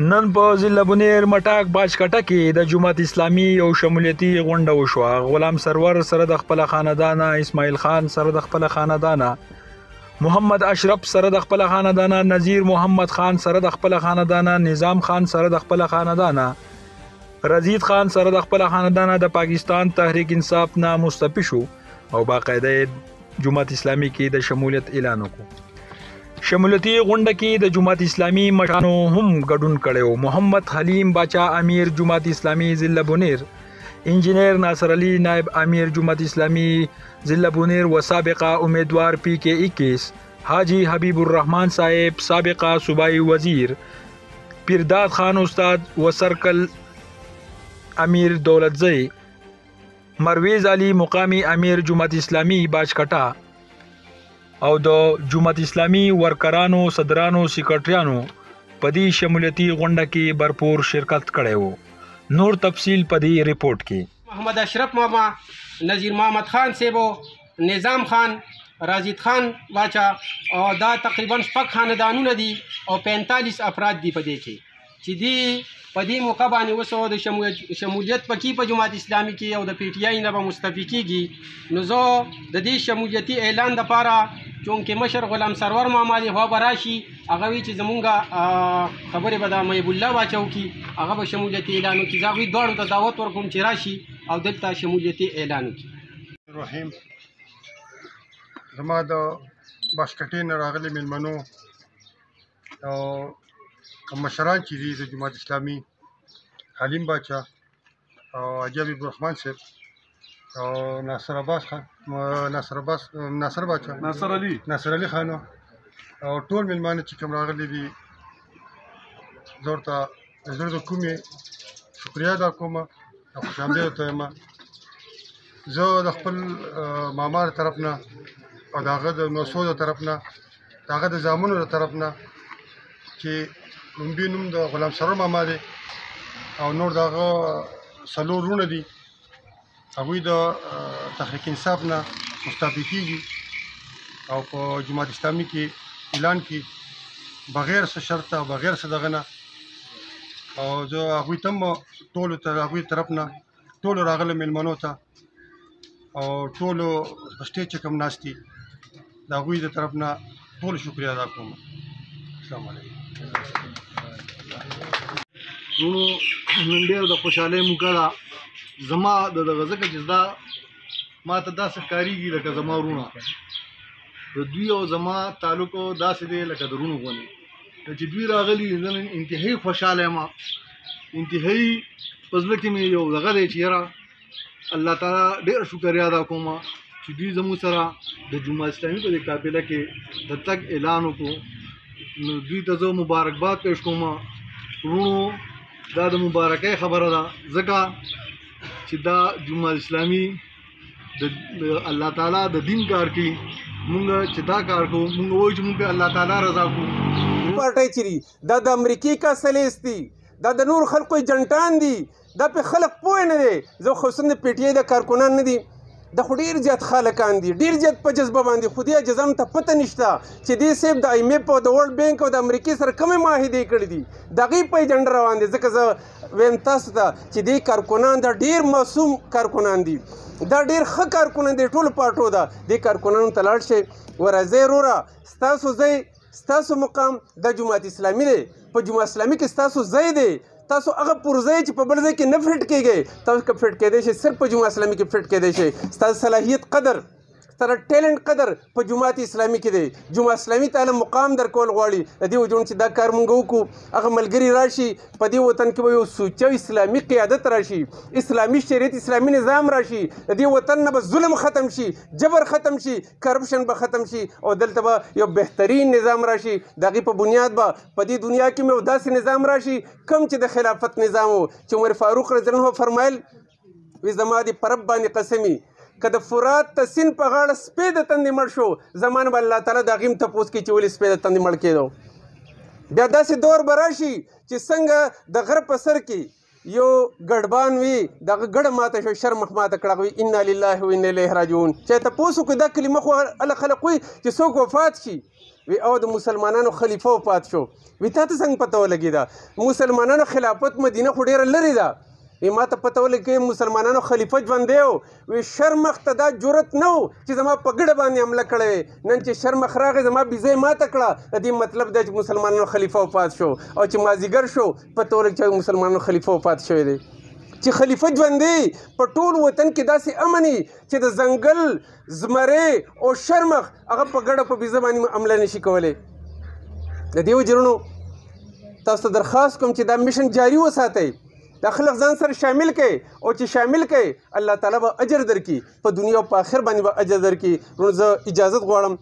نن په ضلع بونیر مټاک باجکټه کې د جماعت اسلامي یو شمولیتي غونډه وشوه. غلام سرور سره د خپل خاندانه، اسماعیل خان سره د خپل خاندانه، محمد اشرف سره د خپل خاندانه، نذیر محمد خان سره د خپل خاندانه، نظام خان سره د خپل خاندانه، رزید خان سره د خپل خاندانه د پاکستان تحریک انصاف نه مستعفی شو او باقاعده جماعت اسلامي کې د شمولیت اعلان وکړ. شمولیتي غونډه کې د جماعت اسلامي مشرانو هم ګډون کړی. محمد حلیم باچا امیر جماعت اسلامي ضلع بونیر، انجینئر ناصر علی نائب امیر جماعت اسلامی ضلع بونیر و سابقہ امیدوار PK21، حاجی حبیب الرحمن صاحب سابقہ صوبائی وزیر، پیرداد خان استاد و سرکل امیر دولت زئی، مرویز علی مقامی امیر جماعت اسلامی باجکټه او د جماعت اسلامي ورکرانو، صدرانو، سیکرټریانو په دې شمولیتي غونډه کې بھرپور شرکت کړی وو. نور تفصیل په دې ریپورت کې. محمد اشرف ماما، نذیر محمد خان سیبو، نظام خان، رازید خان باچا او دا تقریبا شپږ خاندانونه دي او 45 افراد دي په دې کې چې دی په دې موقع باندې وسو د شمولیت پکې په جماعت اسلامي کې او د PTI نه به مستعفی کیږي. نو زه د دې شمولیتي اعلان لپاره چونکې مشر غلام سرور ماما دی هوا به راشي، هغه وی چې زمونږ خبرې به د محب الله باچا وکړي، هغه به شمولیتي اعلان وکړي. زه هغوی دواړو ته دعوت ورکوم چې راشي او دلته شمولیتي اعلان وکړي. رحیم، زما د باجکټې نه راغلي میلمنو او کوم مشران چې دي د جماعت اسلامي، حلیم باچا او حاجی حبیب الرحمن صاحب او ناصر علي خان او ټول میلمانه چې کوم راغلي دي، زه ورته د زړه د کومې شکریا ادا کوم او خوش آمدید ورته وایم. زه د خپل ماما د طرف نه او د هغه د نوسو د طرف نه، د هغه د زامنو د طرف نه چې لومبي نوم د غلام سرور ماما دی او نور د هغه څلور وروڼه دي، هغوی د تحریک انصاف نه مستعفی کیږي او په جماعت اسلامي کې اعلان کړي بغیر څه شرط او بغیر څه دغه نه. او زه هغوی ته هم ټولو ته هغوی طرف نه ټولو راغلو میلمنو ته او ټولو په سټیج چې کوم ناست دي د هغوی د طرف نه ټولو شکریه ادا کوم. السلام علیکم. نو نن ډېر د خوشحالۍ موقع ده زما د دغه ځکه چې دا ما ته داسې ښکارېږي لکه زما وروڼه د دوی او زما تعلق داسې دی لکه د وروڼو غوندې چې دوی راغلي. زه نن انتهایي خوشحاله یم، انتهایي په زړه کې مې یو دغه دی چې یاره الله تعالی ډېر شکریه ادا کوم چې دوی زموږ سره د جماعت اسلامي په دې قافله کې د تګ اعلان وکړو. نو دوی ته زه مبارکباد پیش کوم. وروڼو، دا د مبارکۍ خبره ده ځکه چې دا جماعت اسلامي د الله تعالی د دین کار کوي. مونږ چې دا کار کوو مونږ وایو چې مونږ الله تعالی رضا کوو. پارټۍ چې دي دا د امریکې کاسلیس دي، دا د نور خلکو جنټان دي، دا په خلک پوه نه دی. زه خصوصا د PTI د کارکنان نه دي، دا خو ډېر زیات خلکان دي، ډېر زیات په جذبه باندې. خو دې جذام ته پته نشته چې دې صاحب د IMF او د ورلډ بینک او د امریکې سره کومې معاهدې کړي دي، د هغې په ایجنډا روان دي. ځکه زه وایم تاسو ته چې دې کارکنان دا ډېر معصوم کارکنان دي، دا ډېر ښه کارکنان دي، ټولو پارټو ده. دې کارکنانو ته لاړ شئ، ورځئ وروره، ستاسو ځای ستاسو مقام د جماعت اسلامي دی. په جماعت اسلامي کې ستاسو ځای دی. تاسو هغه پرځای چې په بل ځای کې نه فټ کېږئ، تاسو که فټ کېدی شئ صرف په جماعت اسلامي کې فټ کېدی شئ. ستاسو صلاحیت قدر، ستاسو ټیلنټ قدر په جماعت اسلامي کې دی. جماعت اسلامي تعالی مقام درکول غواړي. د دې وجود چې دا کار مونږ وکړو، هغه ملګري راشي، په دې وطن کې به یو سوچه اسلامي قیادت راشي، اسلامي شریعت، اسلامي نظام راشي. د دې وطن نه به ظلم ختم شي، جبر ختم شي، کرپشن به ختم شي او دلته به یو بهترین نظام راشي. د هغې په بنیاد به په دې دنیا کې مې یو داسې نظام راشي کوم چې د خلافت نظام و چې عمر فاروق رضی الله عنه فرمایل وی زما دې په رب باندې قسمي که د فرات ته سیند په غاړه سپی د تندې مړ شو، زمان به الله تعالی د هغې هم تپوس کوي چې ولې سپی د تندې مړ کېدو. بیا داسې دور به راشي چې څنګه د غره په سر کې یو ګډبان وي، دغه ګډه ماته شو، شر مخ ماته کړه وي انا لله و انا الیه راجعون. چې تپوس وکړو دا کلمه خو هله خلک وایي چې څوک وفات شي وی او د مسلمانانو خلیفه وفات شو وی تا ته څنګه پته ولګېده مسلمانانو خلافت مدینه خو ډېره لرې ده وی ما ته پته ولګي مسلمانانو خلیفه ژوندی و وی شرمخ ته دا جرت نه و چې زما په ګډه باندې حمله کړې وې نن چې شرمخ راغی زما بیزه یې ماته کړه د دې مطلب دی چې مسلمانانو خلیفه وفات شو او چې مازدیګر شو پته ولګي چې مسلمانانو خلیفه وفات شوی دی چې خلیفه ژوندی په ټول وطن کې داسې امن چې د ځنګل زمرې او شرمخ هغه په ګډه په بیزه باندې حمله نشي کولی د دې وجرونو تاسو ته درخواست کوم چې دا میشن جاري وساتئ دا خلق ځان سره شامل کړئ او چې شامل کړئ الله تعالی به اجر درکړي په دنیا او په آخر باندې به اجر درکړي نو زه اجازت غواړم